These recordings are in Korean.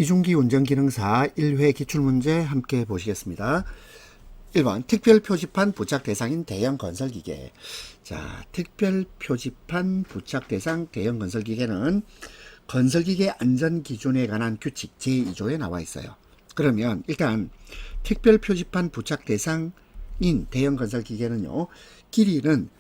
기중기 운전기능사 1회 기출문제 함께 보시겠습니다. 1번 특별표지판 부착 대상인 대형 건설기계. 자, 특별표지판 부착 대상 대형 건설기계는 건설기계 안전기준에 관한 규칙 제2조에 나와 있어요. 그러면 일단 특별표지판 부착 대상인 대형 건설기계는요, 길이는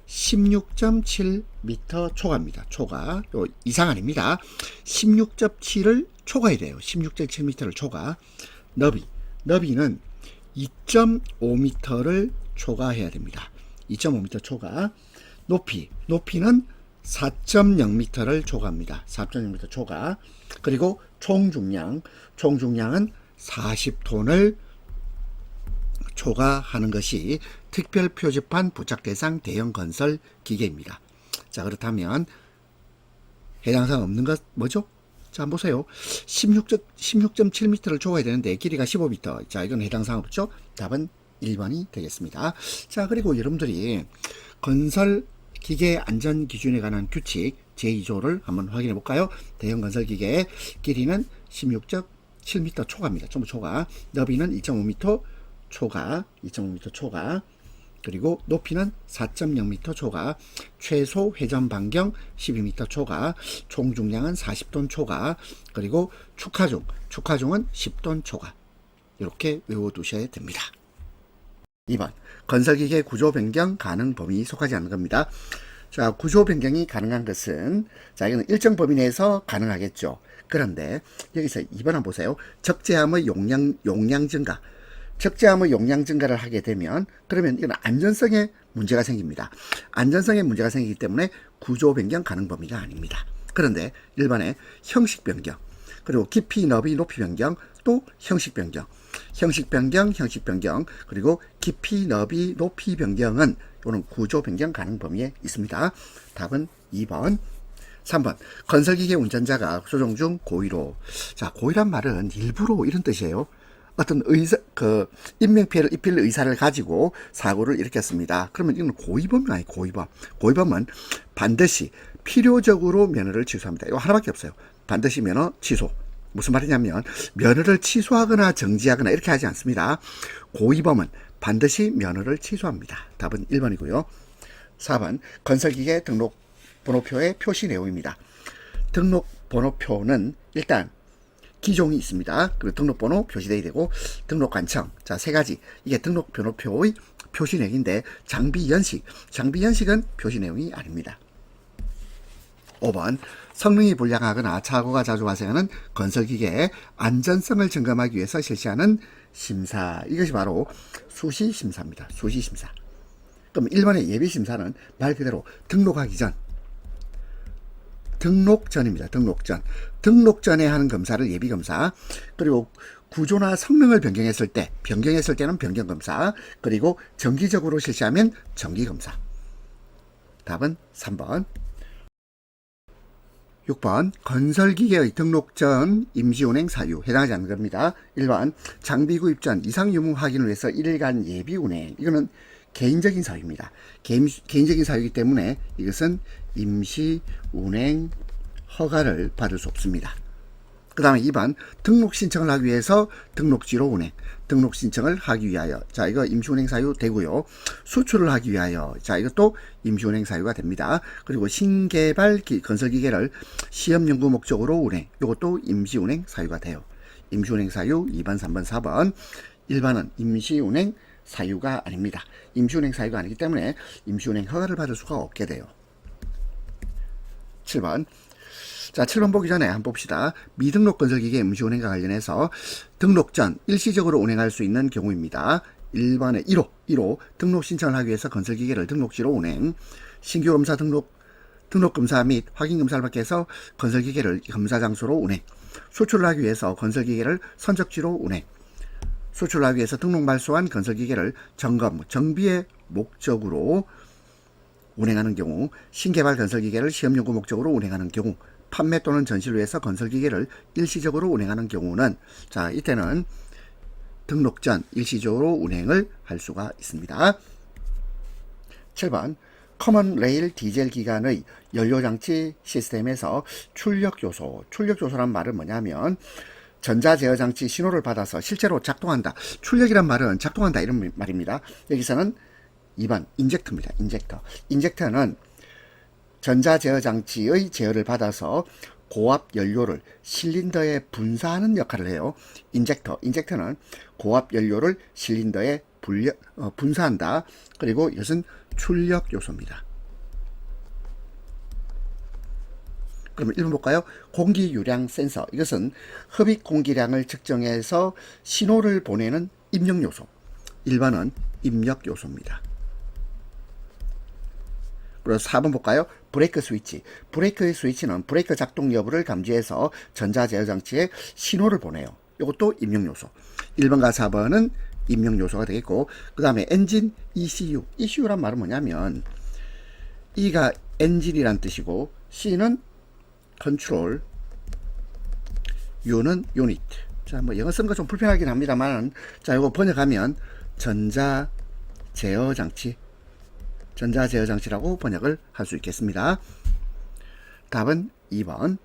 16.7m 초과입니다. 초과. 이상 아닙니다. 16.7을 초과이래요. 16.7m를 초과. 너비는 2.5m를 초과해야 됩니다. 2.5m 초과. 높이는 4.0m를 초과합니다. 4.0m 초과. 그리고 총중량은 40톤을 초과하는 것이 특별표지판 부착 대상 대형 건설 기계입니다. 자, 그렇다면 해당 사항 없는 것 뭐죠? 자, 한번 보세요. 16.7m를 초과해야 되는데 길이가 15m. 자, 이건 해당 사항 없죠? 답은 1번이 되겠습니다. 자, 그리고 여러분들이 건설 기계 안전 기준에 관한 규칙 제2조를 한번 확인해 볼까요? 대형 건설 기계의 길이는 16.7m 초과입니다. 전부 초과. 너비는 2.5m 초과, 2.5m 초과, 그리고 높이는 4.0m 초과, 최소 회전 반경 12m 초과, 총 중량은 40톤 초과, 그리고 축하중은 10톤 초과. 이렇게 외워두셔야 됩니다. 2번 건설기계 구조 변경 가능 범위 속하지 않는 겁니다. 자, 구조 변경이 가능한 것은, 자, 이거는 일정 범위 내에서 가능하겠죠. 그런데 여기서 2번 한번 보세요. 적재함의 용량 증가. 적재함의 용량 증가를 하게 되면, 그러면 이건 안전성에 문제가 생깁니다. 안전성에 문제가 생기기 때문에 구조 변경 가능 범위가 아닙니다. 그런데 일반의 형식 변경, 그리고 깊이, 너비, 높이 변경, 또 형식 변경, 그리고 깊이, 너비, 높이 변경은 이는 구조 변경 가능 범위에 있습니다. 답은 2번. 3번 건설기계 운전자가 조종 중 고의로. 자, 고의란 말은 일부러 이런 뜻이에요. 어떤 인명피해를 입힐 의사를 가지고 사고를 일으켰습니다. 그러면 이건 고의범이 아니에요. 고의범은 반드시 필요적으로 면허를 취소합니다. 이거 하나밖에 없어요. 반드시 면허 취소. 무슨 말이냐면 면허를 취소하거나 정지하거나 이렇게 하지 않습니다. 고의범은 반드시 면허를 취소합니다. 답은 1번이고요. 4번 건설기계 등록번호표의 표시 내용입니다. 등록번호표는 일단 기종이 있습니다. 그리고 등록번호 표시되어야 되고, 등록관청. 자, 세 가지. 이게 등록번호표의 표시 내용인데, 장비연식은 표시 내용이 아닙니다. 5번 성능이 불량하거나 사고가 자주 발생하는 건설기계의 안전성을 점검하기 위해서 실시하는 심사. 이것이 바로 수시심사입니다. 수시심사. 그럼 일반의 예비심사는 말 그대로 등록하기 전, 등록전입니다. 등록전에 하는 검사를 예비검사, 그리고 구조나 성능을 변경했을 때는 변경검사, 그리고 정기적으로 실시하면 정기검사. 답은 3번. 6번 건설기계의 등록전 임시운행 사유 해당하지 않는 겁니다. 1번 장비 구입 전 이상 유무 확인을 위해서 1일간 예비운행. 이거는 개인적인 사유입니다. 개인적인 사유이기 때문에 이것은 임시운행 허가를 받을 수 없습니다. 그 다음에 2번 등록 신청을 하기 위해서 등록지로 운행. 등록 신청을 하기 위하여. 자, 이거 임시운행 사유 되고요. 수출을 하기 위하여. 자, 이것도 임시운행 사유가 됩니다. 그리고 신개발 건설기계를 시험 연구 목적으로 운행. 이것도 임시운행 사유가 돼요. 임시운행 사유 2번, 3번, 4번. 1번은 임시운행 사유가 아닙니다. 임시운행 사유가 아니기 때문에 임시운행 허가를 받을 수가 없게 돼요. 7번. 자, 7번 보기 전에 한번 봅시다. 미등록 건설기계 임시운행과 관련해서 등록 전 일시적으로 운행할 수 있는 경우입니다. 1번에 1호 등록 신청을 하기 위해서 건설기계를 등록지로 운행. 신규검사 등록검사 및 확인검사를 받기 위해서 건설기계를 검사 장소로 운행. 수출을 하기 위해서 건설기계를 선적지로 운행. 수출을 하기 위해서 등록 말소한 건설기계를 정비의 목적으로 운행하는 경우, 신개발 건설기계를 시험연구 목적으로 운행하는 경우, 판매 또는 전시를 위해서 건설기계를 일시적으로 운행하는 경우는, 자, 이때는 등록 전 일시적으로 운행을 할 수가 있습니다. 7번 커먼 레일 디젤 기관의 연료장치 시스템에서 출력 요소란 말은 뭐냐면 전자제어장치 신호를 받아서 실제로 작동한다. 출력이란 말은 작동한다 이런 말입니다. 여기서는 2번 인젝터입니다. 인젝터는 전자제어장치의 제어를 받아서 고압 연료를 실린더에 분사하는 역할을 해요. 인젝터는 고압 연료를 실린더에 분사한다. 그리고 이것은 출력 요소입니다. 그럼 1번 볼까요? 공기 유량 센서. 이것은 흡입 공기량을 측정해서 신호를 보내는 입력 요소. 1번은 입력 요소입니다. 그리고 4번 볼까요? 브레이크 스위치. 브레이크의 스위치는 브레이크 작동 여부를 감지해서 전자제어 장치에 신호를 보내요. 이것도 입력 요소. 1번과 4번은 입력 요소가 되겠고, 그 다음에 엔진 ECU. ECU란 말은 뭐냐면 E가 엔진이란 뜻이고 C는 컨트롤, U는 유닛. 자, 뭐 영어 쓰는 거 좀 불편하긴 합니다만, 자, 이거 번역하면 전자제어 장치라고 번역을 할 수 있겠습니다. 답은 2번.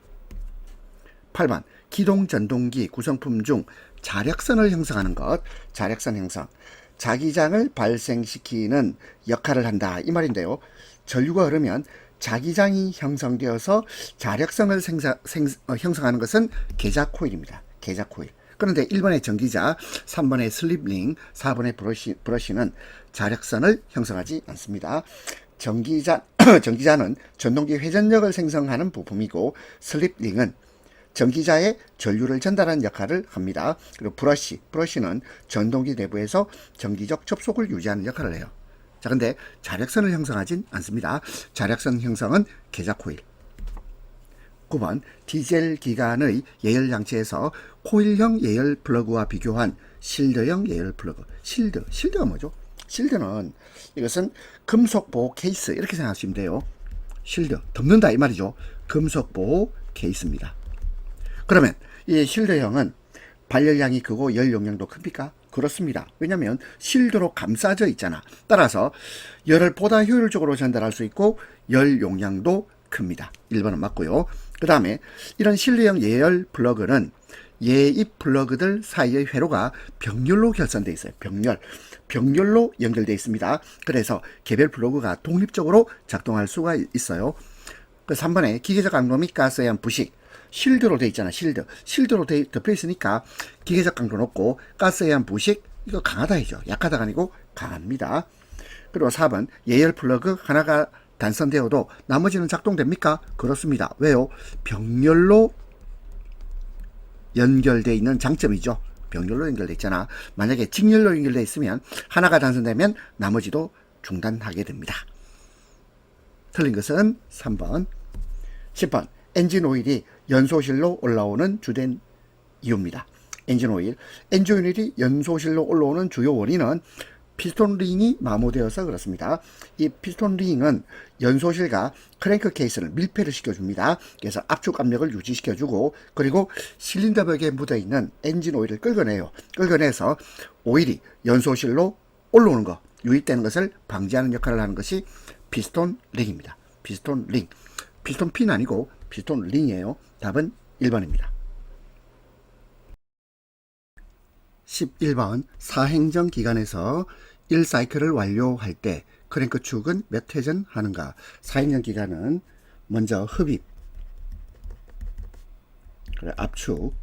8번. 기동 전동기 구성품 중 자력선을 형성하는 것. 자력선 형성. 자기장을 발생시키는 역할을 한다. 이 말인데요. 전류가 흐르면 자기장이 형성되어서 자력성을 형성하는 것은 계자 코일입니다. 계자 코일. 그런데 1번의 전기자, 3번의 슬립링, 4번의 브러쉬는 자력선을 형성하지 않습니다. 전기자는 전동기 회전력을 생성하는 부품이고, 슬립링은 전기자에 전류를 전달하는 역할을 합니다. 그리고 브러쉬는 전동기 내부에서 전기적 접속을 유지하는 역할을 해요. 자, 근데 자력선을 형성하진 않습니다. 자력선 형성은 계자 코일. 9번. 디젤 기관의 예열 장치에서 코일형 예열 플러그와 비교한 실드형 예열 플러그. 실드가 뭐죠? 실드는 이것은 금속 보호 케이스 이렇게 생각하시면 돼요. 실드, 덮는다 이 말이죠. 금속 보호 케이스입니다. 그러면 이 실드형은 발열량이 크고 열 용량도 큽니까? 그렇습니다. 왜냐하면 실드로 감싸져 있잖아. 따라서 열을 보다 효율적으로 전달할 수 있고 열 용량도 큽니다. 1번은 맞고요. 그 다음에 이런 실드형 예열 플러그는 예입 플러그들 사이의 회로가 병렬로 결선되어 있어요. 병렬로 연결되어 있습니다. 그래서 개별 플러그가 독립적으로 작동할 수가 있어요. 그 3번에 기계적 강도 및 가스에 의한 부식. 실드로 되어 있잖아. 실드로 덮여 있으니까 기계적 강도는 없고 가스에 의한 부식, 이거 강하다이죠. 약하다가 아니고 강합니다. 그리고 4번 예열 플러그 하나가 단선되어도 나머지는 작동됩니까? 그렇습니다. 왜요? 병렬로 연결되어 있는 장점이죠. 병렬로 연결되어 있잖아. 만약에 직렬로 연결되어 있으면 하나가 단선되면 나머지도 중단하게 됩니다. 틀린 것은 3번. 10번. 엔진 오일이 연소실로 올라오는 주된 이유입니다. 엔진 오일이 연소실로 올라오는 주요 원인은 피스톤 링이 마모되어서 그렇습니다. 이 피스톤 링은 연소실과 크랭크 케이스를 밀폐를 시켜줍니다. 그래서 압축 압력을 유지시켜주고, 그리고 실린더 벽에 묻어있는 엔진 오일을 끌어내서 오일이 연소실로 올라오는 거, 유입되는 것을 방지하는 역할을 하는 것이 피스톤 링입니다. 피스톤 핀 아니고 피스톤 링이에요. 답은 1번입니다. 11번. 사행정 기간에서 1사이클을 완료할 때 크랭크 축은 몇 회전 하는가? 사행정 기간은 먼저 흡입, 압축,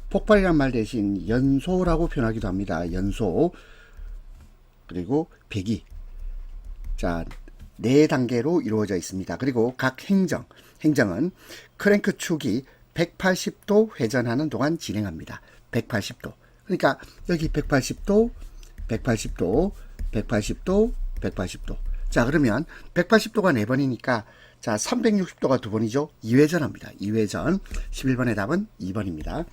폭발이란 말 대신 연소라고 표현하기도 합니다. 연소, 그리고 배기. 자, 4단계로 이루어져 있습니다. 그리고 각 행정은 크랭크 축이 180도 회전하는 동안 진행합니다. 180도. 그러니까 여기 180도, 180도, 180도, 180도. 자, 그러면 180도가 4번이니까 자, 360도가 2번이죠. 2회전 합니다. 2회전. 11번의 답은 2번입니다.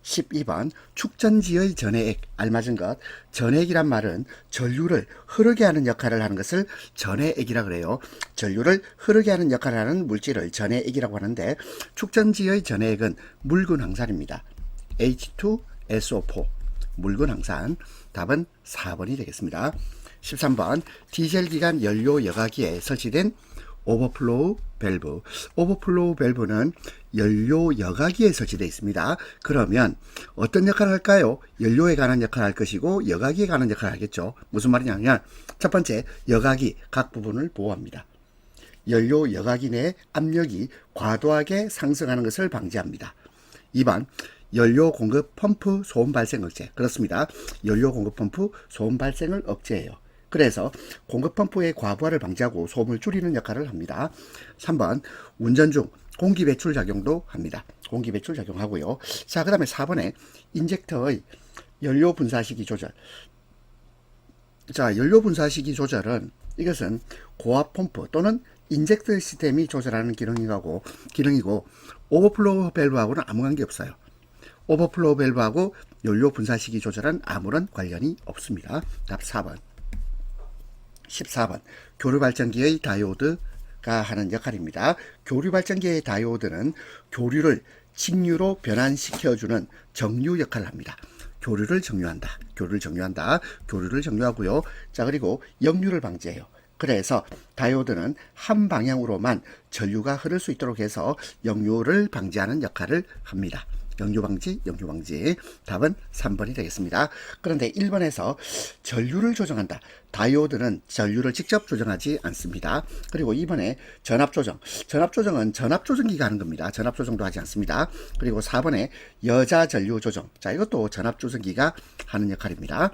12번. 축전지의 전해액. 알맞은 것. 전해액이란 말은 전류를 흐르게 하는 역할을 하는 것을 전해액이라 그래요. 전류를 흐르게 하는 역할을 하는 물질을 전해액이라고 하는데, 축전지의 전해액은 묽은 황산입니다. H2SO4. 묽은 황산. 답은 4번이 되겠습니다. 13번 디젤 기관 연료 여과기에 설치된 오버플로우 밸브. 오버플로우 밸브는 연료 여과기에 설치되어 있습니다. 그러면 어떤 역할을 할까요? 연료에 관한 역할을 할 것이고 여과기에 관한 역할을 하겠죠. 무슨 말이냐면 첫 번째, 여과기 각 부분을 보호합니다. 연료 여과기 내 압력이 과도하게 상승하는 것을 방지합니다. 2번 연료 공급 펌프 소음 발생 억제. 그렇습니다. 연료 공급 펌프 소음 발생을 억제해요. 그래서 공급 펌프의 과부하를 방지하고 소음을 줄이는 역할을 합니다. 3번 운전 중 공기 배출 작용도 합니다. 공기 배출 작용하고요. 자, 그 다음에 4번에 인젝터의 연료 분사 시기 조절. 자, 연료 분사 시기 조절은 이것은 고압 펌프 또는 인젝터 시스템이 조절하는 기능이고 오버플로우 밸브하고는 아무 관계 없어요. 오버플로우 밸브하고 연료 분사 시기 조절은 아무런 관련이 없습니다. 답 4번. 14번 교류 발전기의 다이오드가 하는 역할입니다. 교류 발전기의 다이오드는 교류를 직류로 변환시켜주는 정류 역할을 합니다. 교류를 정류한다. 교류를 정류하고요. 자, 그리고 역류를 방지해요. 그래서 다이오드는 한 방향으로만 전류가 흐를 수 있도록 해서 역류를 방지하는 역할을 합니다. 역류 방지. 답은 3번이 되겠습니다. 그런데 1번에서 전류를 조정한다. 다이오드는 전류를 직접 조정하지 않습니다. 그리고 2번에 전압 조정. 전압 조정은 전압 조정기가 하는 겁니다. 전압 조정도 하지 않습니다. 그리고 4번에 여자 전류 조정. 자, 이것도 전압 조정기가 하는 역할입니다.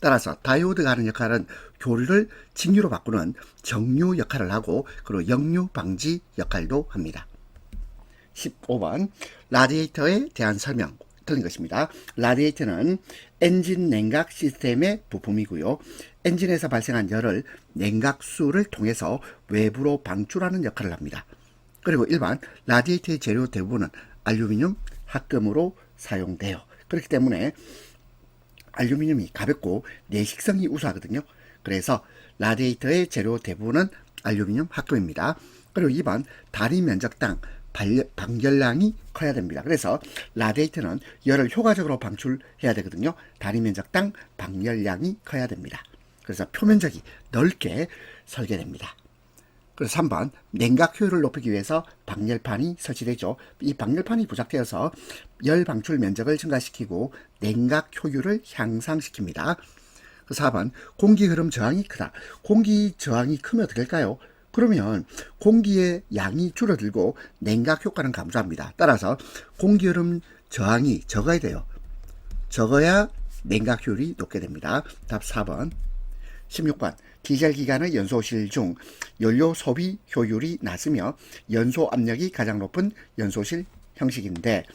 따라서 다이오드가 하는 역할은 교류를 직류로 바꾸는 정류 역할을 하고 그리고 역류 방지 역할도 합니다. 15번 라디에이터에 대한 설명. 틀린 것입니다. 라디에이터는 엔진 냉각 시스템의 부품이고요. 엔진에서 발생한 열을 냉각수를 통해서 외부로 방출하는 역할을 합니다. 그리고 1번 라디에이터의 재료 대부분은 알루미늄 합금으로 사용돼요. 그렇기 때문에 알루미늄이 가볍고 내식성이 우수하거든요. 그래서 라디에이터의 재료 대부분은 알루미늄 합금입니다. 그리고 2번 다리 면적당 방열량이 커야 됩니다. 그래서 라디에이터는 열을 효과적으로 방출해야 되거든요. 다리 면적당 방열량이 커야 됩니다. 그래서 표면적이 넓게 설계됩니다. 그래서 3번 냉각 효율을 높이기 위해서 방열판이 설치되죠. 이 방열판이 부착되어서 열 방출 면적을 증가시키고 냉각 효율을 향상시킵니다. 4번 공기 흐름 저항이 크다. 공기 저항이 크면 어떻게 할까요? 그러면 공기의 양이 줄어들고 냉각 효과는 감소합니다. 따라서 공기 흐름 저항이 적어야 돼요. 적어야 냉각 효율이 높게 됩니다. 답 4번. 16번 디젤 기관의 연소실 중 연료 소비 효율이 낮으며 연소 압력이 가장 높은 연소실 형식인데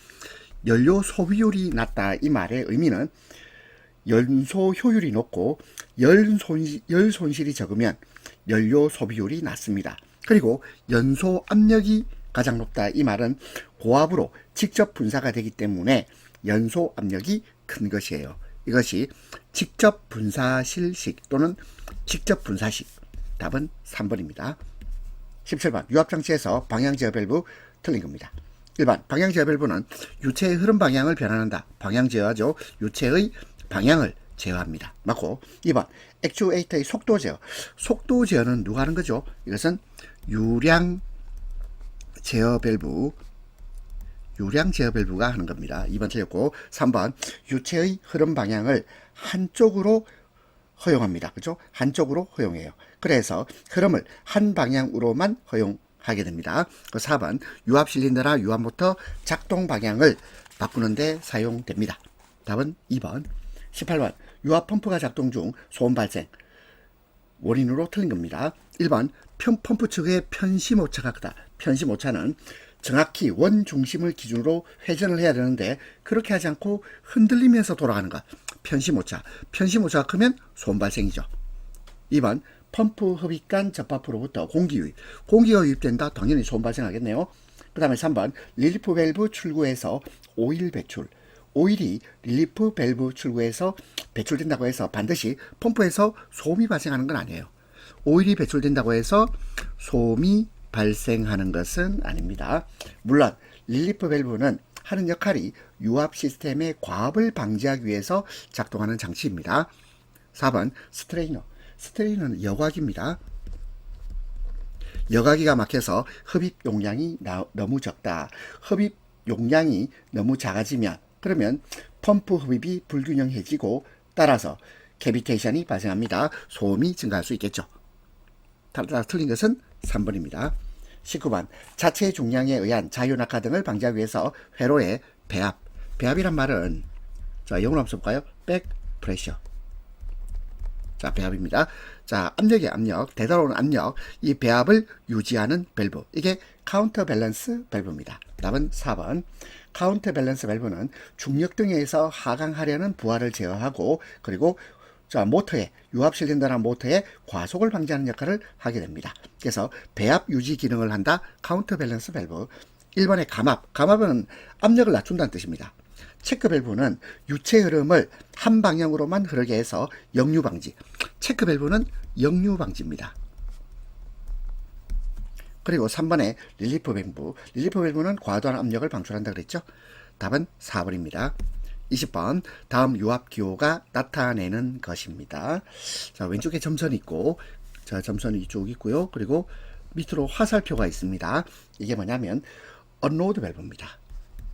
연료 소비율이 낮다 이 말의 의미는 연소 효율이 높고 열 손실이 적으면 연료 소비율이 낮습니다. 그리고 연소 압력이 가장 높다 이 말은 고압으로 직접 분사가 되기 때문에 연소 압력이 큰 것이에요. 이것이 직접 분사실식 또는 직접 분사식. 답은 3번입니다. 17번 유압장치에서 방향 제어 밸브 틀린 겁니다. 1번 방향 제어 밸브는 유체의 흐름 방향을 변환한다. 방향 제어하죠. 유체의 방향을 제어합니다. 맞고 2번 액추에이터의 속도 제어. 속도 제어는 누가 하는 거죠? 이것은 유량 제어 밸브가 하는 겁니다. 2번 틀렸고 3번 유체의 흐름 방향을 한쪽으로 허용합니다. 그죠? 한쪽으로 허용해요. 그래서 흐름을 한 방향으로만 허용하게 됩니다. 4번 유압 실린더나 유압 모터 작동 방향을 바꾸는 데 사용됩니다. 답은 2번. 18번 유압 펌프가 작동 중 소음 발생. 원인으로 틀린 겁니다. 1번 펌프 측의 편심 오차가 크다. 편심 오차는 정확히 원 중심을 기준으로 회전을 해야 되는데 그렇게 하지 않고 흔들리면서 돌아가는 것. 편심 오차가 크면 소음 발생이죠. 2번 펌프 흡입관 접합부로부터 공기가 유입된다. 당연히 소음 발생하겠네요. 그 다음에 3번 릴리프 밸브 출구에서 오일 배출. 오일이 릴리프 밸브 출구에서 배출된다고 해서 반드시 펌프에서 소음이 발생하는 건 아니에요. 오일이 배출된다고 해서 소음이 발생하는 것은 아닙니다. 물론 릴리프 밸브는 하는 역할이 유압 시스템의 과압을 방지하기 위해서 작동하는 장치입니다. 4번 스트레이너. 스테린은 여과기입니다. 여과기가 막혀서 흡입 용량이 너무 적다. 흡입 용량이 너무 작아지면 그러면 펌프 흡입이 불균형해지고 따라서 캐비테이션이 발생합니다. 소음이 증가할 수 있겠죠. 따라 틀린 것은 3번입니다. 19번 자체 중량에 의한 자유낙하 등을 방지하기 위해서 회로의 배압. 배압이란 말은 자 영어로 한번 써볼까요? 백 프레셔. 자 배압입니다. 자 압력의 압력, 되돌아오는 압력, 이 배압을 유지하는 밸브. 이게 카운터 밸런스 밸브입니다. 답은 4번. 카운터 밸런스 밸브는 중력 등에 의해서 하강하려는 부하를 제어하고 그리고 자 모터에 유압 실린더나 모터에 과속을 방지하는 역할을 하게 됩니다. 그래서 배압 유지 기능을 한다. 카운터 밸런스 밸브. 1번의 감압. 감압은 압력을 낮춘다는 뜻입니다. 체크 밸브는 유체 흐름을 한 방향으로만 흐르게 해서 역류 방지. 체크 밸브는 역류 방지입니다. 그리고 3번의 릴리프 밸브. 릴리프 밸브는 과도한 압력을 방출한다 그랬죠. 답은 4번입니다. 20번 다음 유압 기호가 나타내는 것입니다. 자 왼쪽에 점선이 있고 자 점선이 이쪽 있고요. 그리고 밑으로 화살표가 있습니다. 이게 뭐냐면 언로드 밸브입니다.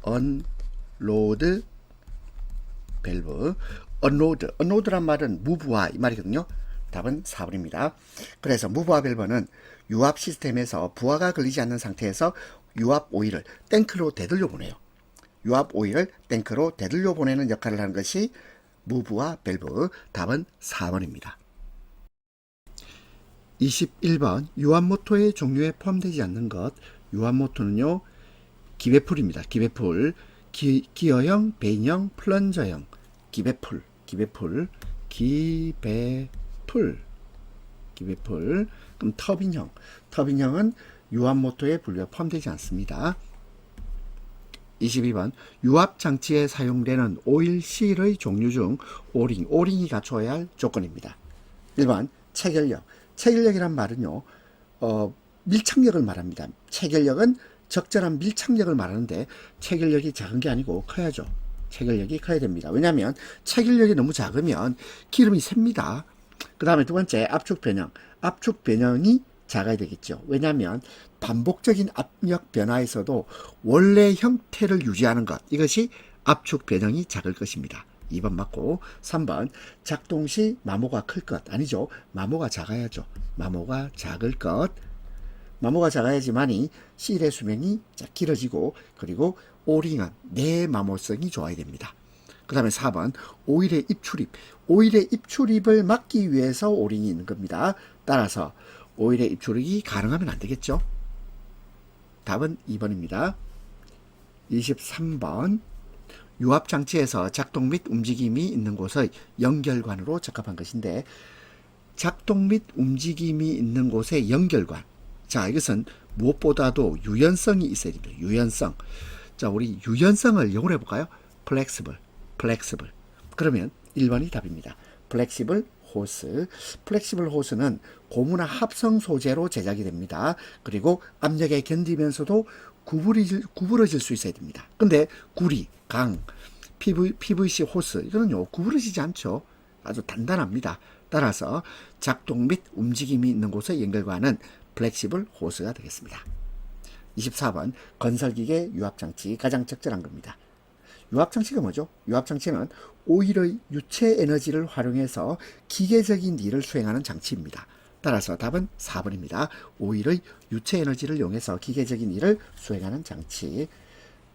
언로드 밸브. 언로드란 말은 무부하 이 말이거든요. 답은 4번입니다. 그래서 무부하 밸브는 유압 시스템에서 부하가 걸리지 않는 상태에서 유압 오일을 탱크로 되돌려 보내요. 유압 오일을 탱크로 되돌려 보내는 역할을 하는 것이 무부하 밸브. 답은 4번입니다. 21번 유압 모터의 종류에 포함되지 않는 것. 유압 모터는요 기배풀입니다. 기배풀. 기어형, 베인형, 플런저형. 기배풀. 그럼 터빈형. 터빈형은 유압 모터의 분류에 포함되지 않습니다. 22번 유압 장치에 사용되는 오일실의 종류 중 오링이 갖춰야 할 조건입니다. 1번 체결력. 체결력이란 말은요 밀착력을 말합니다. 체결력은 적절한 밀착력을 말하는데 체결력이 작은 게 아니고 커야죠. 체결력이 커야 됩니다. 왜냐하면 체결력이 너무 작으면 기름이 셉니다. 그 다음에 두 번째 압축 변형. 압축 변형이 작아야 되겠죠. 왜냐하면 반복적인 압력 변화에서도 원래 형태를 유지하는 것. 이것이 압축 변형이 작을 것입니다. 2번 맞고 3번 작동 시 마모가 클 것. 아니죠. 마모가 작아야죠. 마모가 작을 것. 마모가 작아야지만이 실의 수명이 길어지고 그리고 오링은 내마모성이 좋아야 됩니다. 그 다음에 4번 오일의 입출입. 오일의 입출입을 막기 위해서 오링이 있는 겁니다. 따라서 오일의 입출입이 가능하면 안 되겠죠. 답은 2번입니다. 23번 유압장치에서 작동 및 움직임이 있는 곳의 연결관으로 적합한 것인데 작동 및 움직임이 있는 곳의 연결관. 자 이것은 무엇보다도 유연성이 있어야 됩니다. 유연성. 자 우리 유연성을 영어로 해볼까요? 플렉시블. 그러면 1번이 답입니다. 플렉시블 호스. 플렉시블 호스는 고무나 합성 소재로 제작이 됩니다. 그리고 압력에 견디면서도 구부러질 수 있어야 됩니다. 근데 구리, 강, PVC 호스 이거는요 구부러지지 않죠. 아주 단단합니다. 따라서 작동 및 움직임이 있는 곳의 연결관은 플렉시블 호스가 되겠습니다. 24번 건설기계 유압장치 가장 적절한 겁니다. 유압장치가 뭐죠? 유압장치는 오일의 유체 에너지를 활용해서 기계적인 일을 수행하는 장치입니다. 따라서 답은 4번입니다. 오일의 유체 에너지를 이용해서 기계적인 일을 수행하는 장치.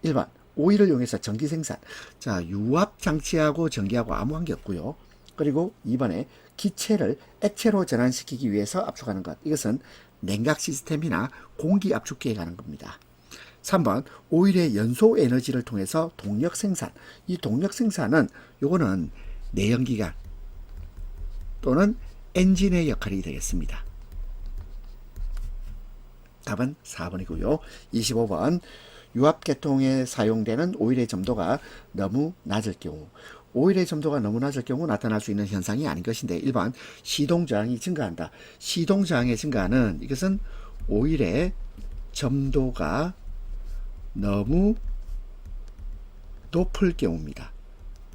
1번 오일을 이용해서 전기 생산. 자 유압장치하고 전기하고 아무 관계 없고요. 그리고 2번에 기체를 액체로 전환시키기 위해서 압축하는 것. 이것은 냉각 시스템이나 공기 압축기에 관한 겁니다. 3번 오일의 연소 에너지를 통해서 동력 생산. 이 동력 생산은 요거는 내연기관 또는 엔진의 역할이 되겠습니다. 답은 4번이고요. 25번 유압계통에 사용되는 오일의 점도가 너무 낮을 경우. 오일의 점도가 너무 낮을 경우 나타날 수 있는 현상이 아닌 것인데 1번 시동저항이 증가한다. 시동저항의 증가는 이것은 오일의 점도가 너무 높을 경우입니다.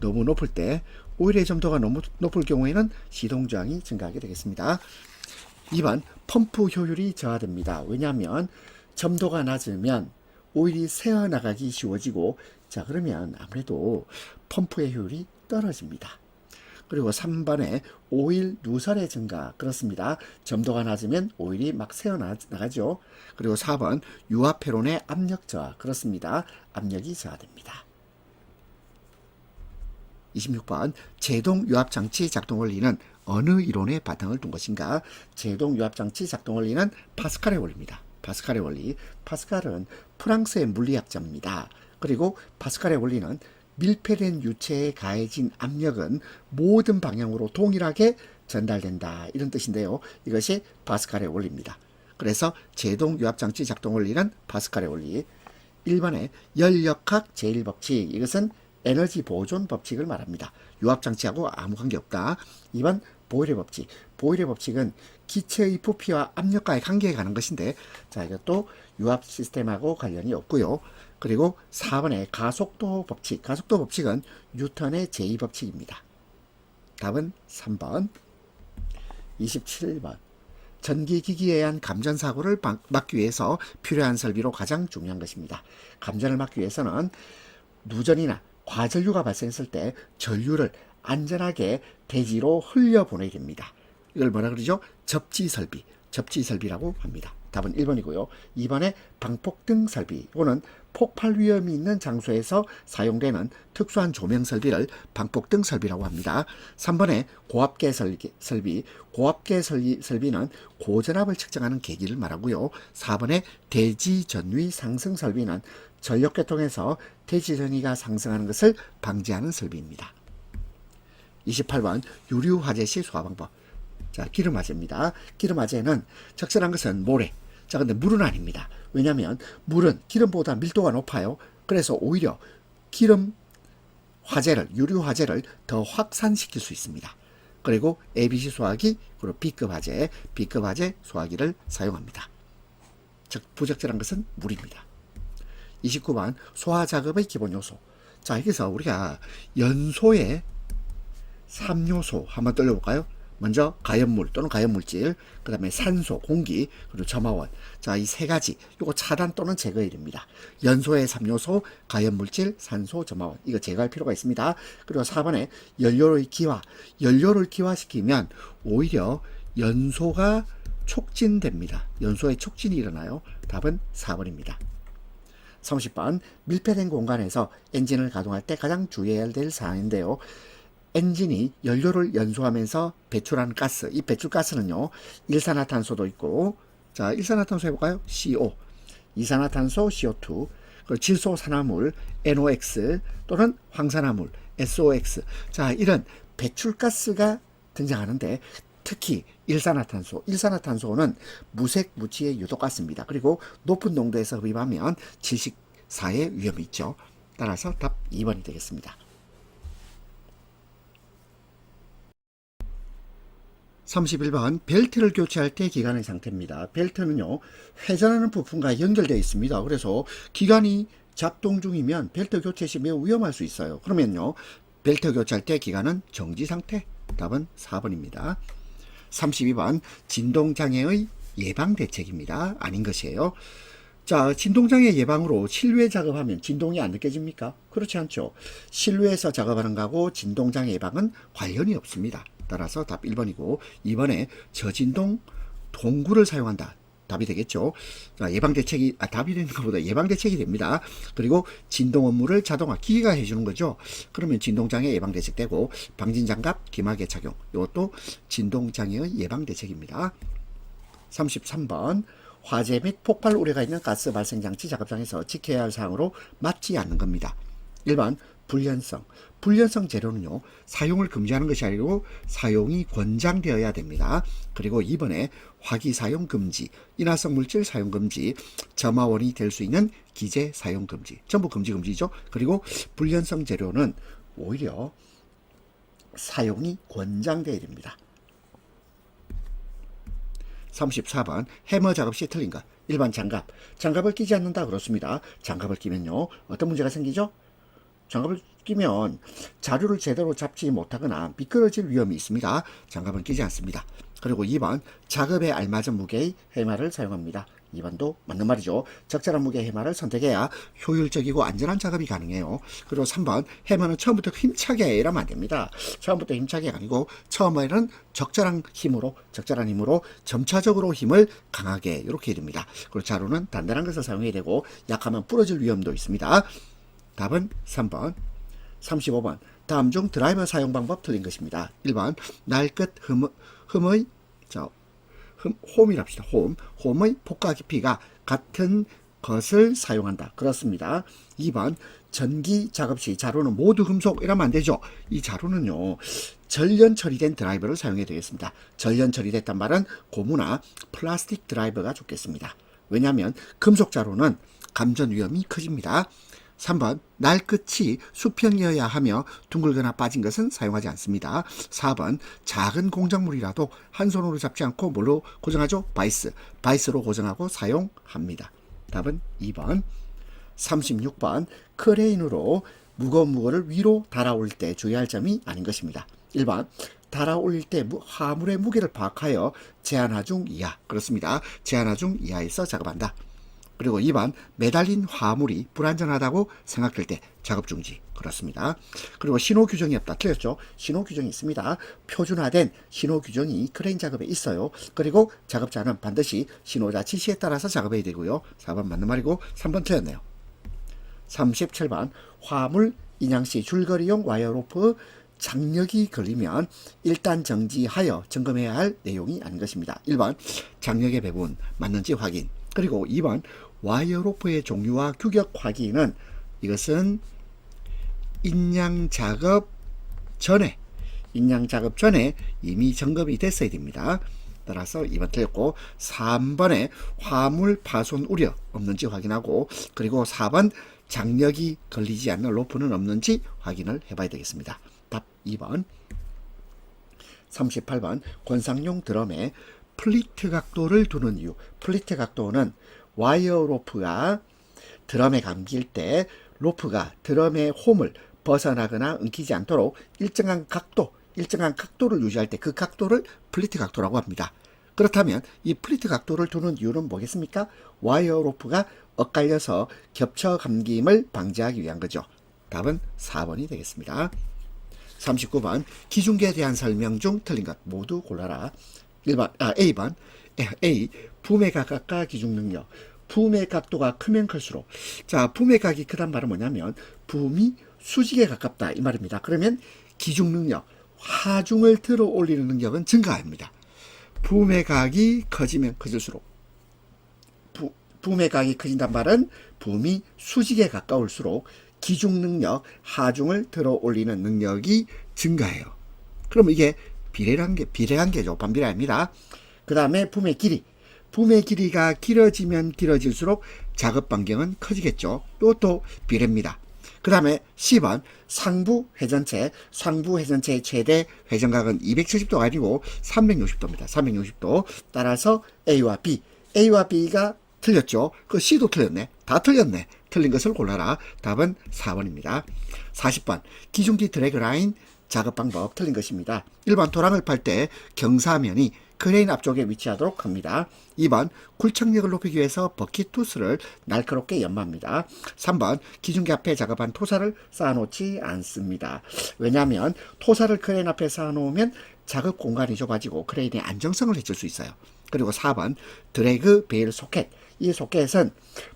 너무 높을 때, 오일의 점도가 너무 높을 경우에는 시동저항이 증가하게 되겠습니다. 2번 펌프 효율이 저하됩니다. 왜냐하면 점도가 낮으면 오일이 새어나가기 쉬워지고, 자 그러면 아무래도 펌프의 효율이 떨어집니다. 그리고 3번에 오일 누설의 증가, 그렇습니다. 점도가 낮으면 오일이 막 새어나가죠. 그리고 4번 유압회론의 압력 저하, 그렇습니다. 압력이 저하됩니다. 26번 제동 유압장치 작동 원리는 어느 이론에 바탕을 둔 것인가? 제동 유압장치 작동 원리는 파스칼의 원리입니다. 파스칼의 원리. 파스칼은 프랑스의 물리학자입니다. 그리고 파스칼의 원리는 밀폐된 유체에 가해진 압력은 모든 방향으로 동일하게 전달된다, 이런 뜻인데요. 이것이 파스칼의 원리입니다. 그래서 제동 유압장치 작동 원리는 파스칼의 원리. 1번에 열역학 제1법칙, 이것은 에너지 보존 법칙을 말합니다. 유압장치하고 아무 관계없다. 2번 보일의 법칙. 보일의 법칙은 기체의 부피와 압력과의 관계에 관한 것인데, 자 이것도 유압 시스템하고 관련이 없고요. 그리고 4번의 가속도 법칙. 가속도 법칙은 뉴턴의 제2법칙입니다. 답은 3번. 27번. 전기기기에 의한 감전사고를 막기 위해서 필요한 설비로 가장 중요한 것입니다. 감전을 막기 위해서는 누전이나 과전류가 발생했을 때 전류를 안전하게 대지로 흘려보내야 됩니다. 이걸 뭐라 그러죠? 접지설비. 접지설비라고 합니다. 답은 1번이고요. 2번에 방폭등 설비. 이거는 폭발 위험이 있는 장소에서 사용되는 특수한 조명 설비를 방폭등 설비라고 합니다. 3번에 고압계 설비. 고압계 설비는 고전압을 측정하는 계기를 말하고요. 4번에 대지전위 상승 설비는 전력계통에서 대지전위가 상승하는 것을 방지하는 설비입니다. 28번 유류화재 시 소화 방법. 자, 기름화재입니다. 기름화재는 적절한 것은 모래. 자, 근데 물은 아닙니다. 왜냐하면 물은 기름보다 밀도가 높아요. 그래서 오히려 기름 화재를, 유류 화재를 더 확산시킬 수 있습니다. 그리고 ABC 소화기, 그리고 B급 화재, B급 화재 소화기를 사용합니다. 즉 부적절한 것은 물입니다. 29번 소화 작업의 기본 요소. 자, 여기서 우리가 연소의 3요소 한번 떠올려볼까요? 먼저 가연물 또는 가연물질, 그 다음에 산소, 공기, 그리고 점화원. 자, 이 세 가지, 요거 차단 또는 제거해야 됩니다. 연소의 3요소, 가연물질, 산소, 점화원. 이거 제거할 필요가 있습니다. 그리고 4번에 연료의 기화. 연료를 기화시키면 오히려 연소가 촉진됩니다. 연소의 촉진이 일어나요. 답은 4번입니다. 30번 밀폐된 공간에서 엔진을 가동할 때 가장 주의해야 될 사항인데요. 엔진이 연료를 연소하면서 배출하는 가스, 이 배출가스는요, 일산화탄소도 있고, 자, 일산화탄소 해볼까요? CO, 이산화탄소 CO2, 그리고 질소산화물 NOx 또는 황산화물 SOx. 자, 이런 배출가스가 등장하는데, 특히 일산화탄소는 무색 무취의 유독가스입니다. 그리고 높은 농도에서 흡입하면 질식사의 위험이 있죠. 따라서 답 2번이 되겠습니다. 31번 벨트를 교체할 때 기관의 상태입니다. 벨트는요, 회전하는 부품과 연결되어 있습니다. 그래서 기관이 작동 중이면 벨트 교체 시 매우 위험할 수 있어요. 그러면요, 벨트 교체할 때 기관은 정지 상태. 답은 4번입니다. 32번 진동장애의 예방 대책입니다. 아닌 것이에요. 자, 진동장애 예방으로 실외 작업하면 진동이 안 느껴집니까? 그렇지 않죠. 실외에서 작업하는 거하고 진동장애 예방은 관련이 없습니다. 따라서 답 1번이고, 2번에 저진동 동구를 사용한다. 답이 되겠죠. 자, 예방대책이, 답이 되는 것보다 예방대책이 됩니다. 그리고 진동 업무를 자동화, 기기가 해주는 거죠. 그러면 진동장애 예방대책 되고, 방진장갑, 기마개 착용. 이것도 진동장애의 예방대책입니다. 33번 화재 및 폭발 우려가 있는 가스 발생장치 작업장에서 지켜야 할 사항으로 맞지 않는 겁니다. 1번 불연성. 불연성 재료는요, 사용을 금지하는 것이 아니고 사용이 권장되어야 됩니다. 그리고 2번에 화기 사용 금지, 인화성 물질 사용 금지, 점화원이 될 수 있는 기재 사용 금지. 전부 금지죠. 그리고 불연성 재료는 오히려 사용이 권장되어야 됩니다. 34번 해머 작업 시 틀린 것. 1번 장갑을 끼지 않는다, 그렇습니다. 장갑을 끼면요, 어떤 문제가 생기죠? 장갑을 끼면 자료를 제대로 잡지 못하거나 미끄러질 위험이 있습니다. 장갑은 끼지 않습니다. 그리고 2번, 작업에 알맞은 무게의 해마를 사용합니다. 2번도 맞는 말이죠. 적절한 무게의 해마를 선택해야 효율적이고 안전한 작업이 가능해요. 그리고 3번, 해마는 처음부터 힘차게 일하면 안 됩니다. 처음부터 힘차게 아니고 처음에는 적절한 힘으로 점차적으로 힘을 강하게 이렇게 해야 됩니다. 그리고 자루는 단단한 것을 사용해야 되고 약하면 부러질 위험도 있습니다. 답은 3번. 35번, 다음 중 드라이버 사용 방법 틀린 것입니다. 1번, 날 끝 흠의 홈이랍시다. 홈의 폭과 깊이가 같은 것을 사용한다. 그렇습니다. 2번, 전기 작업 시 자루는 모두 금속 이러면 안 되죠. 이 자루는요, 전련 처리된 드라이버를 사용해야 되겠습니다. 전련 처리됐단 말은 고무나 플라스틱 드라이버가 좋겠습니다. 왜냐하면 금속 자루는 감전 위험이 커집니다. 3번, 날 끝이 수평이어야 하며 둥글거나 빠진 것은 사용하지 않습니다. 4번, 작은 공작물이라도 한 손으로 잡지 않고 뭘로 고정하죠? 바이스로 고정하고 사용합니다. 답은 2번. 36번, 크레인으로 무거운 무거를 위로 달아올릴 때 주의할 점이 아닌 것입니다. 1번, 달아올릴 때 화물의 무게를 파악하여 제한하중 이하. 그렇습니다. 제한하중 이하에서 작업한다. 그리고 2번, 매달린 화물이 불안전하다고 생각될 때 작업 중지. 그렇습니다. 그리고 신호 규정이 없다. 틀렸죠? 신호 규정이 있습니다. 표준화된 신호 규정이 크레인 작업에 있어요. 그리고 작업자는 반드시 신호자 지시에 따라서 작업해야 되고요. 4번 맞는 말이고 3번 틀렸네요. 37번, 화물 인양시 줄거리용 와이어로프 장력이 걸리면 일단 정지하여 점검해야 할 내용이 아닌 것입니다. 1번, 장력의 배분 맞는지 확인. 그리고 2번, 와이어로프의 종류와 규격 확인은 이것은 인양 작업 전에 이미 점검이 됐어야 됩니다. 따라서 2번 틀렸고 3번에 화물 파손 우려 없는지 확인하고 그리고 4번 장력이 걸리지 않는 로프는 없는지 확인을 해봐야 되겠습니다. 답 2번. 38번, 권상용 드럼에 플리트 각도를 두는 이유. 플리트 각도는 와이어 로프가 드럼에 감길 때 로프가 드럼의 홈을 벗어나거나 엉키지 않도록 일정한 각도를 유지할 때 그 각도를 플리트 각도라고 합니다. 그렇다면 이 플리트 각도를 두는 이유는 뭐겠습니까? 와이어 로프가 엇갈려서 겹쳐 감김을 방지하기 위한 거죠. 답은 4번이 되겠습니다. 39번, 기중계에 대한 설명 중 틀린 것 모두 골라라. A번, 붐의 각각과 기중 능력. 붐의 각도가 크면 클수록, 자, 붐의 각이 크단 말은 뭐냐면 붐이 수직에 가깝다 이 말입니다. 그러면 기중 능력, 하중을 들어 올리는 능력은 증가합니다. 붐의 각이 커지면 커질수록, 붐의 각이 커진단 말은 붐이 수직에 가까울수록 기중 능력, 하중을 들어 올리는 능력이 증가해요. 그럼 이게 비례한 게죠. 반비례합니다. 그 다음에 붐의 길이가 길어지면 길어질수록 작업 반경은 커지겠죠. 또 비례입니다. 그 다음에 10번, 상부 회전체의 최대 회전각은 270도가 아니고 360도입니다. 360도. 따라서 A와 B가 틀렸죠. 그 C도 틀렸네. 다 틀렸네. 틀린 것을 골라라. 답은 4번입니다. 40번, 기중기 드래그 라인 작업 방법 틀린 것입니다. 1번, 도랑을 팔 때 경사면이 크레인 앞쪽에 위치하도록 합니다. 2번, 굴착력을 높이기 위해서 버킷 투스를 날카롭게 연마합니다. 3번, 기중기 앞에 작업한 토사를 쌓아놓지 않습니다. 왜냐하면 토사를 크레인 앞에 쌓아놓으면 작업 공간이 좁아지고 크레인의 안정성을 해칠 수 있어요. 그리고 4번, 드래그 베일 소켓. 이 소켓은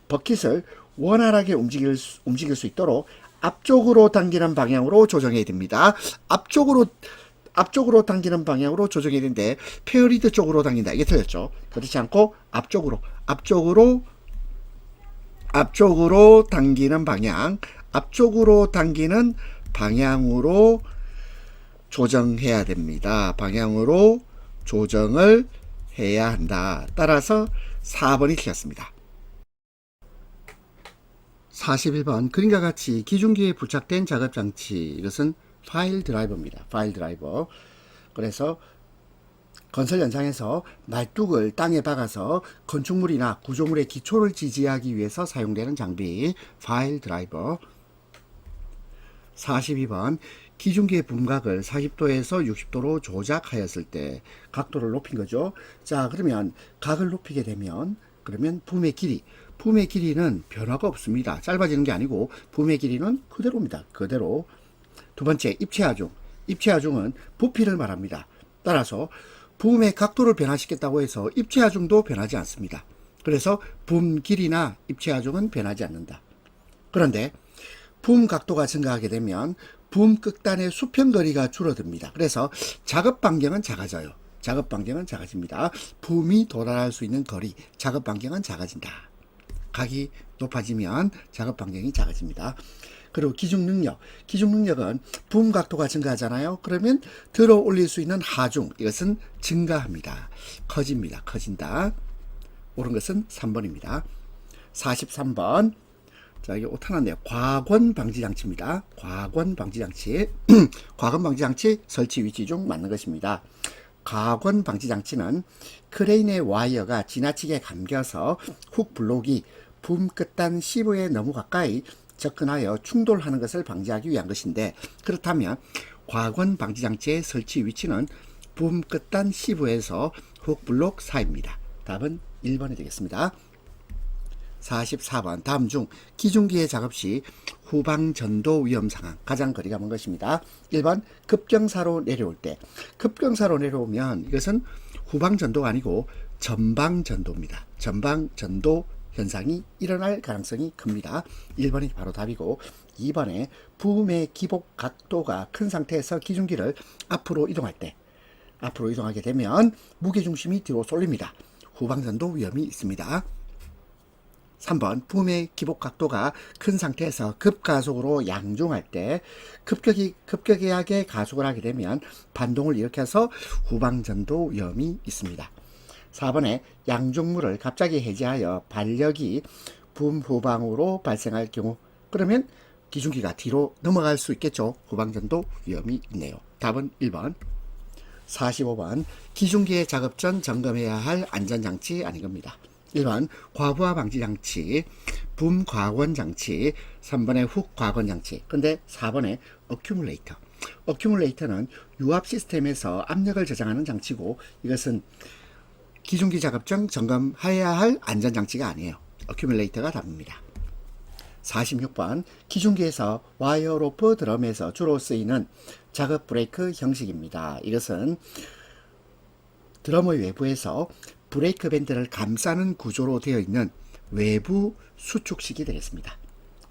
버킷을 원활하게 움직일 수 있도록 앞쪽으로 당기는 방향으로 조정해야 됩니다. 앞쪽으로 당기는 방향으로 조정해야 되는데 페어리드 쪽으로 당긴다. 이게 틀렸죠. 그렇지 않고 앞쪽으로 당기는 방향으로 조정해야 됩니다. 방향으로 조정을 해야 한다. 따라서 4번이 틀렸습니다. 41번, 그림과 같이 기중기에 부착된 작업장치, 이것은 파일 드라이버입니다. 파일 드라이버. 그래서 건설 현장에서 말뚝을 땅에 박아서 건축물이나 구조물의 기초를 지지하기 위해서 사용되는 장비, 파일 드라이버. 42번 기중기의 붐각을 40도에서 60도로 조작하였을 때 각도를 높인 거죠. 자, 그러면 각을 높이게 되면 그러면 붐의 길이는 변화가 없습니다. 짧아지는 게 아니고 붐의 길이는 그대로입니다. 그대로. 두 번째, 입체하중은 부피를 말합니다. 따라서 붐의 각도를 변화시켰다고 해서 입체하중도 변하지 않습니다. 그래서 붐 길이나 입체하중은 변하지 않는다. 그런데 붐 각도가 증가하게 되면 붐 끝단의 수평거리가 줄어듭니다. 그래서 작업 반경은 작아져요. 작업 반경은 작아집니다. 붐이 도달할 수 있는 거리, 작업 반경은 작아진다. 각이 높아지면 작업 반경이 작아집니다. 그리고 기중능력은 붐 각도가 증가하잖아요. 그러면 들어 올릴 수 있는 하중, 이것은 증가합니다. 커진다. 옳은 것은 3번입니다. 43번. 자, 이게 오타났네요. 과권 방지 장치입니다. 과권 방지 장치. 과권 방지 장치 설치 위치 중 맞는 것입니다. 과권 방지 장치는 크레인의 와이어가 지나치게 감겨서 훅 블록이 붐 끝단 시부에 너무 가까이 접근하여 충돌하는 것을 방지하기 위한 것인데, 그렇다면 과권 방지 장치의 설치 위치는 붐 끝단 시부에서 훅 블록 사이입니다. 답은 1번이 되겠습니다. 44번 다음 중 기중기의 작업 시 후방 전도 위험 상황 가장 거리가 먼 것입니다. 1번 급경사로 내려올 때. 급경사로 내려오면 이것은 후방 전도가 아니고 전방 전도입니다. 전방 전도 현상이 일어날 가능성이 큽니다. 1번이 바로 답이고, 2번에 붐의 기복 각도가 큰 상태에서 기중기를 앞으로 이동하게 되면 무게중심이 뒤로 쏠립니다. 후방 전도 위험이 있습니다. 3번 붐의 기복 각도가 큰 상태에서 급가속으로 양중할 때 급격하게 가속을 하게 되면 반동을 일으켜서 후방전도 위험이 있습니다. 4번에 양중물을 갑자기 해제하여 반력이 붐 후방으로 발생할 경우, 그러면 기중기가 뒤로 넘어갈 수 있겠죠. 후방전도 위험이 있네요. 답은 1번. 45번 기중기의 작업 전 점검해야 할 안전장치 아닌 겁니다. 1번 과부하 방지 장치, 붐 과권 장치, 3번에 훅 과권 장치. 근데 4번에 어큐뮬레이터는 유압 시스템에서 압력을 저장하는 장치고, 이것은 기중기 작업 전 점검해야 할 안전장치가 아니에요. 어큐뮬레이터가 답입니다. 46번 기중기에서 와이어 로프 드럼에서 주로 쓰이는 작업 브레이크 형식입니다. 이것은 드럼의 외부에서 브레이크 밴드를 감싸는 구조로 되어 있는 외부 수축식이 되겠습니다.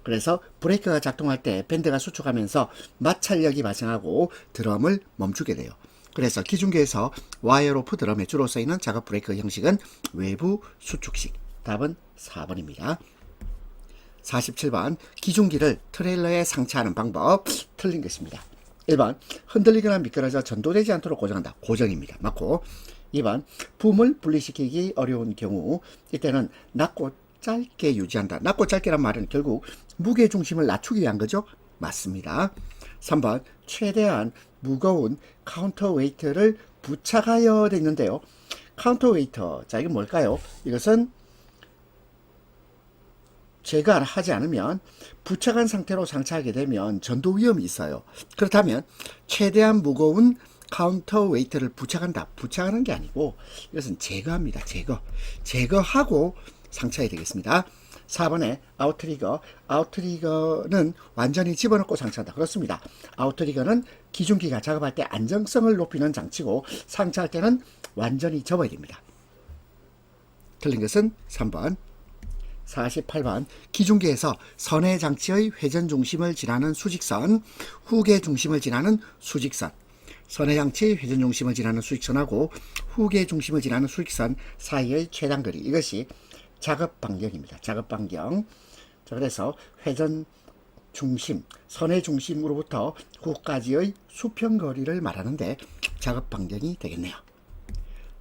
그래서 브레이크가 작동할 때 밴드가 수축하면서 마찰력이 발생하고 드럼을 멈추게 돼요. 그래서 기중기에서 와이어 로프 드럼에 주로 쓰이는 작업 브레이크 형식은 외부 수축식. 답은 4번입니다. 47번 기중기를 트레일러에 상차하는 방법 틀린 것입니다. 1번 흔들리거나 미끄러져 전도되지 않도록 고정한다. 고정입니다. 맞고. 2번 붐을 분리시키기 어려운 경우, 이때는 낮고 짧게 유지한다. 낮고 짧게란 말은 결국 무게중심을 낮추기 위한 거죠. 맞습니다. 3번 최대한 무거운 카운터웨이트를 부착하여 되는데요. 카운터웨이터, 자 이건 뭘까요? 이것은 제거하지 않으면 부착한 상태로 상차하게 되면 전도 위험이 있어요. 그렇다면 최대한 무거운 카운터웨이트를 부착한다. 부착하는 게 아니고 이것은 제거합니다. 제거하고 상차해야 되겠습니다. 4번에 아웃트리거는 완전히 집어넣고 상차한다. 그렇습니다. 아웃트리거는 기중기가 작업할 때 안정성을 높이는 장치고, 상차할 때는 완전히 접어야 됩니다. 틀린 것은 3번. 48번 기중기에서 선의 장치의 회전 중심을 지나는 수직선, 후계 중심을 지나는 수직선. 선의 장치 회전 중심을 지나는 수직선하고 후계 중심을 지나는 수직선 사이의 최단거리, 이것이 작업 반경입니다. 작업 반경. 자, 그래서 회전 중심, 선의 중심으로부터 후까지의 수평거리를 말하는데 작업 반경이 되겠네요.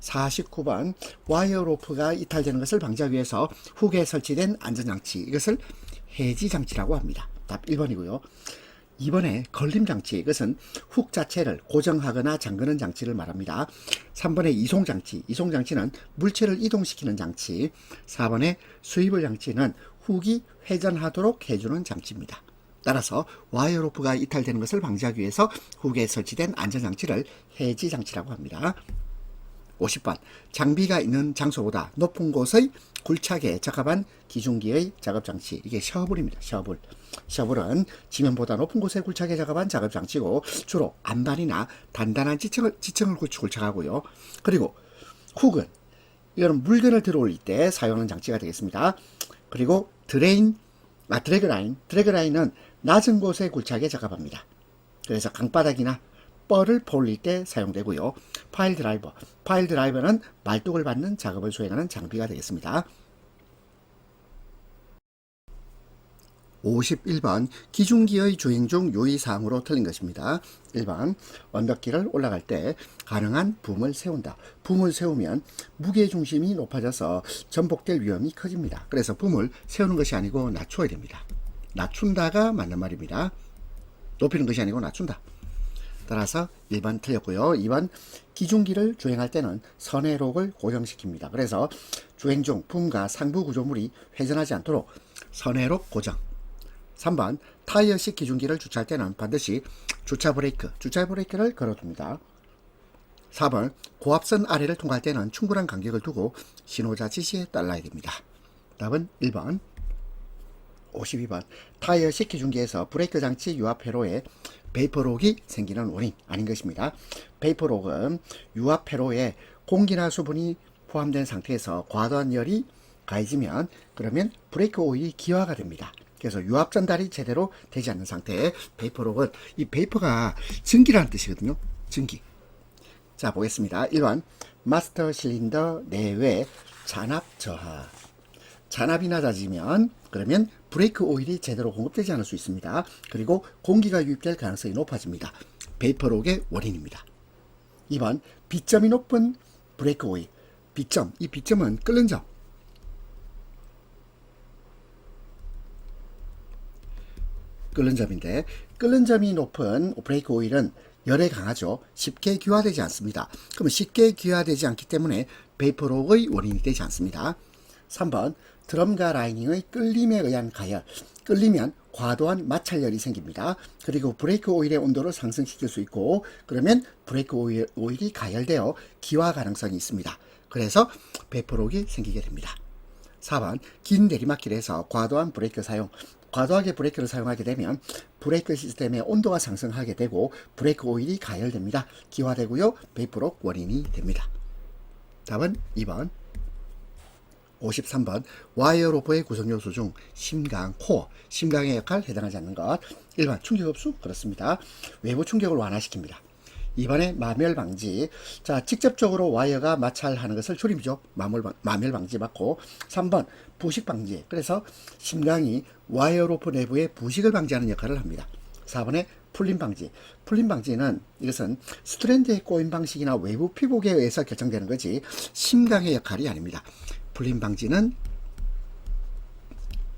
49번 와이어 로프가 이탈되는 것을 방지하기 위해서 훅에 설치된 안전장치, 이것을 해지장치라고 합니다. 답 1번이고요. 2번에 걸림장치, 이것은 훅 자체를 고정하거나 잠그는 장치를 말합니다. 3번에 이송장치는 물체를 이동시키는 장치. 4번에 스위블 장치는 훅이 회전하도록 해주는 장치입니다. 따라서 와이어 로프가 이탈되는 것을 방지하기 위해서 훅에 설치된 안전장치를 해지장치라고 합니다. 50번 장비가 있는 장소보다 높은 곳의 굴착에 적합한 기중기의 작업장치. 이게 셔블입니다. 셔블은 지면보다 높은 곳에 굴착에 적합한 작업장치고 주로 안반이나 단단한 지층을 굴착하고요. 그리고 훅은 이거는 물건을 들어올릴 때 사용하는 장치가 되겠습니다. 그리고 드래그라인은 낮은 곳에 굴착에 적합합니다. 그래서 강바닥이나 뻘을 올릴 때 사용되고요. 파일 드라이버는 말뚝을 받는 작업을 수행하는 장비가 되겠습니다. 51번 기중기의 주행 중 유의사항으로 틀린 것입니다. 1번 언덕길을 올라갈 때 가능한 붐을 세운다. 붐을 세우면 무게중심이 높아져서 전복될 위험이 커집니다. 그래서 붐을 세우는 것이 아니고 낮춰야 됩니다. 낮춘다가 맞는 말입니다. 높이는 것이 아니고 낮춘다. 따라서 1번 틀렸고요. 2번 기중기를 주행할 때는 선회록을 고정시킵니다. 그래서 주행 중 붐과 상부 구조물이 회전하지 않도록 선회록 고정. 3번 타이어식 기중기를 주차할 때는 반드시 주차 브레이크를 걸어둡니다. 4번 고압선 아래를 통과할 때는 충분한 간격을 두고 신호자 지시에 따라야 됩니다. 답은 1번. 52번 타이어식 기중기에서 브레이크 장치 유압 회로에 베이퍼록이 생기는 원인 아닌 것입니다. 베이퍼록은 유압 회로에 공기나 수분이 포함된 상태에서 과도한 열이 가해지면 그러면 브레이크 오일이 기화가 됩니다. 그래서 유압 전달이 제대로 되지 않는 상태에 베이퍼록은, 이 베이퍼가 증기라는 뜻이거든요. 증기. 자, 보겠습니다. 1번 마스터 실린더 내외 잔압 저하. 잔압이 낮아지면 그러면 브레이크 오일이 제대로 공급되지 않을 수 있습니다. 그리고 공기가 유입될 가능성이 높아집니다. 베이퍼록의 원인입니다. 2번 비점이 높은 브레이크 오일. 이 비점은 끓는 점. 끓는 점인데, 끓는 점이 높은 브레이크 오일은 열에 강하죠. 쉽게 기화되지 않습니다. 그러면 쉽게 기화되지 않기 때문에 베이퍼록의 원인이 되지 않습니다. 3번 드럼과 라이닝의 끌림에 의한 가열. 끌리면 과도한 마찰열이 생깁니다. 그리고 브레이크 오일의 온도를 상승시킬 수 있고, 그러면 브레이크 오일이 가열되어 기화 가능성이 있습니다. 그래서 베이퍼록이 생기게 됩니다. 4번 긴 내리막길에서 과도하게 브레이크를 사용하게 되면 브레이크 시스템의 온도가 상승하게 되고 브레이크 오일이 가열됩니다. 기화되고요. 베이퍼록 원인이 됩니다. 답은 2번. 53번 와이어 로프의 구성 요소 중 심강, 코어, 심강의 역할 해당하지 않는 것. 1번 충격 흡수. 그렇습니다. 외부 충격을 완화시킵니다. 2번에 마멸 방지. 자, 직접적으로 와이어가 마찰하는 것을 줄임이죠. 마멸 방지 맞고. 3번 부식 방지. 그래서 심강이 와이어 로프 내부의 부식을 방지하는 역할을 합니다. 4번에 풀림 방지. 풀림 방지는 이것은 스트랜드의 꼬임 방식이나 외부 피복에 의해서 결정되는 거지 심강의 역할이 아닙니다. 풀림 방지는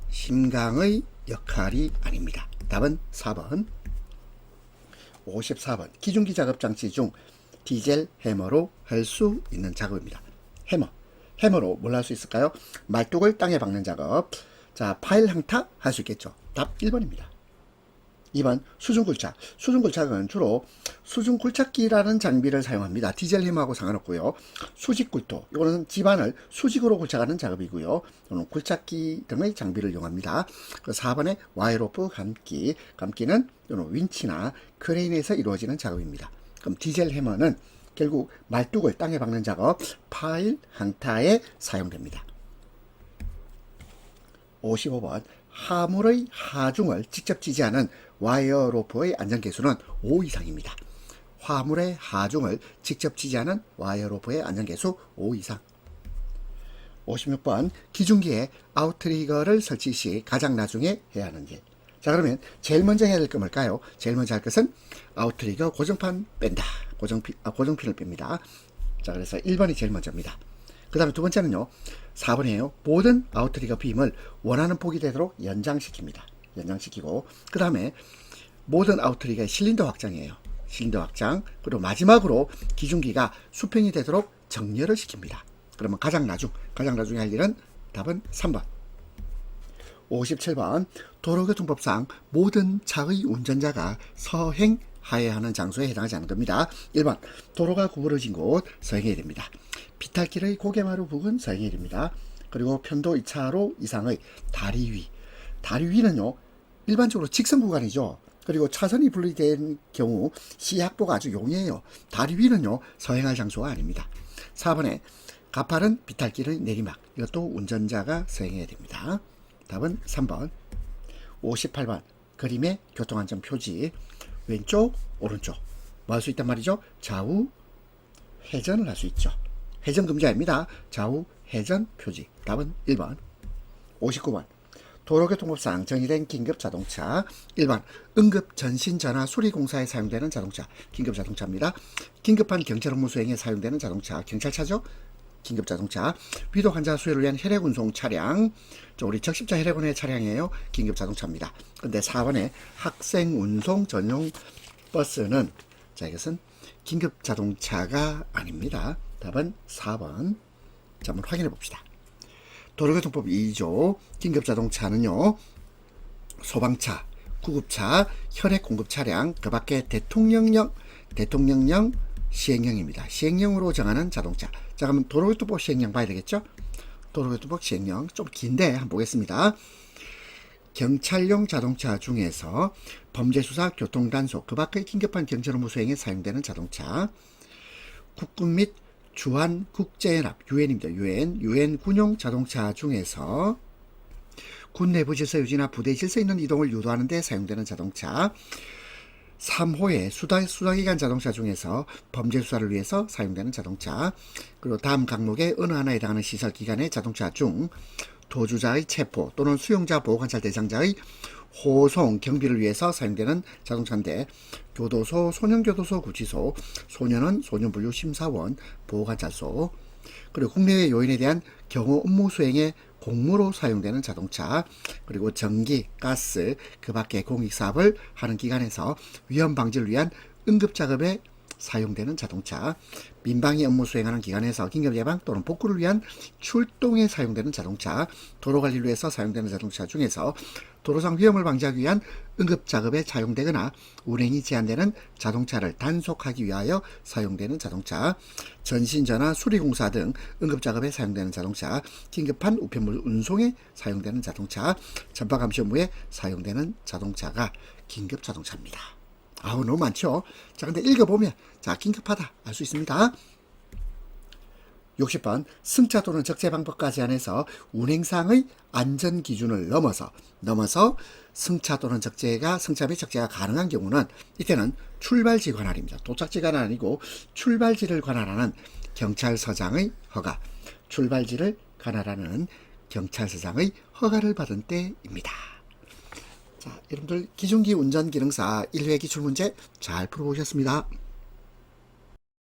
심강의 역할이 아닙니다. 답은 4번. 54번 기중기 작업 장치 중 디젤 해머로 할 수 있는 작업입니다. 해머로 뭘 할 수 있을까요? 말뚝을 땅에 박는 작업. 자, 파일 항타 할 수 있겠죠. 답 1번입니다. 2번 수중굴착은 주로 수중굴착기라는 장비를 사용합니다. 디젤 해머하고 상관없고요. 수직굴토, 이거는 집안을 수직으로 굴착하는 작업이고요. 또는 굴착기 등의 장비를 이용합니다. 4번에 와이어로프 감기는 윈치나 크레인에서 이루어지는 작업입니다. 그럼 디젤 해머는 결국 말뚝을 땅에 박는 작업, 파일 항타에 사용됩니다. 55번 하물의 하중을 직접 지지하는 와이어 로프의 안전계수는 5 이상입니다. 화물의 하중을 직접 지지하는 와이어 로프의 안전계수 5 이상. 56번 기중기에 아웃트리거를 설치 시 가장 나중에 해야 하는 일. 자, 그러면 제일 먼저 해야 될 건 뭘까요? 제일 먼저 할 것은 아웃트리거 고정판 뺀다. 고정핀을 뺍니다. 자, 그래서 1번이 제일 먼저입니다. 그 다음에 두 번째는요, 4번이에요. 모든 아웃트리거 빔을 원하는 폭이 되도록 연장시키고, 그 다음에 모든 아웃트리거의 실린더 확장이에요. 실린더 확장. 그리고 마지막으로 기중기가 수평이 되도록 정렬을 시킵니다. 그러면 가장 나중에 할 일은 답은 3번. 57번 도로교통법상 모든 차의 운전자가 서행하여야 하는 장소에 해당하지 않는 겁니다. 1번 도로가 구부러진 곳 서행해야 됩니다. 비탈길의 고개마루 부근 서행해야 됩니다. 그리고 편도 2차로 이상의 다리 위는요 일반적으로 직선 구간이죠. 그리고 차선이 분리된 경우 시야확보가 아주 용이해요. 다리 위는요 서행할 장소가 아닙니다. 4번에 가파른 비탈길의 내리막, 이것도 운전자가 서행해야 됩니다. 답은 3번. 58번 그림의 교통안전 표지, 왼쪽 오른쪽 뭐 할 수 있단 말이죠? 좌우 회전을 할 수 있죠. 회전 금지 아닙니다. 좌우 회전 표지. 답은 1번. 59번 도로교통법상 정의된 긴급자동차. 1번 응급전신전화 수리공사에 사용되는 자동차, 긴급자동차입니다. 긴급한 경찰 업무 수행에 사용되는 자동차, 경찰차죠. 긴급자동차. 위독 환자 수혈을 위한 혈액운송 차량, 우리 적십자 혈액원의 차량이에요. 긴급자동차입니다. 근데 4번에 학생운송 전용 버스는, 자, 이것은 긴급자동차가 아닙니다. 답은 4번. 자, 한번 확인해 봅시다. 도로교통법 2조 긴급자동차는요 소방차, 구급차, 혈액공급 차량, 그 밖에 대통령령 시행령입니다. 시행령으로 정하는 자동차. 자, 그러면 도로교통법 시행령 봐야 되겠죠? 도로교통법 시행령 좀 긴데 한번 보겠습니다. 경찰용 자동차 중에서 범죄수사, 교통단속, 그 밖의 긴급한 경찰 업무 수행에 사용되는 자동차, 국군 및 주한 국제연합 유엔입니다. 유엔 군용 자동차 중에서 군 내부 질서 유지나 부대 질서 있는 이동을 유도하는 데 사용되는 자동차, 3호의 수사기관 자동차 중에서 범죄 수사를 위해서 사용되는 자동차, 그리고 다음 항목의 어느 하나에 해당하는 시설기관의 자동차 중 도주자의 체포 또는 수용자 보호관찰 대상자의 호송 경비를 위해서 사용되는 자동차인데, 교도소, 소년교도소, 구치소, 소년원, 소년분류심사원, 보호관찰소, 그리고 국내외 요인에 대한 경호 업무 수행에 공무로 사용되는 자동차, 그리고 전기, 가스, 그 밖의 공익사업을 하는 기관에서 위험 방지를 위한 응급작업에 사용되는 자동차, 민방위 업무 수행하는 기관에서 긴급 예방 또는 복구를 위한 출동에 사용되는 자동차, 도로관리를 위해서 사용되는 자동차 중에서 도로상 위험을 방지하기 위한 응급작업에 사용되거나 운행이 제한되는 자동차를 단속하기 위하여 사용되는 자동차, 전신전화 수리공사 등 응급작업에 사용되는 자동차, 긴급한 우편물 운송에 사용되는 자동차, 전파감시 업무에 사용되는 자동차가 긴급자동차입니다. 아우, 너무 많죠? 자, 근데 읽어보면, 자, 긴급하다 알 수 있습니다. 60번 승차 또는 적재 방법과 제한해서 운행상의 안전 기준을 넘어서 승차 또는 승차 및 적재가 가능한 경우는, 이때는 출발지 관할입니다. 도착지 관할 아니고 출발지를 관할하는 경찰서장의 허가, 출발지를 관할하는 경찰서장의 허가를 받은 때입니다. 자, 여러분들 기중기 운전기능사 1회 기출문제 잘 풀어보셨습니다.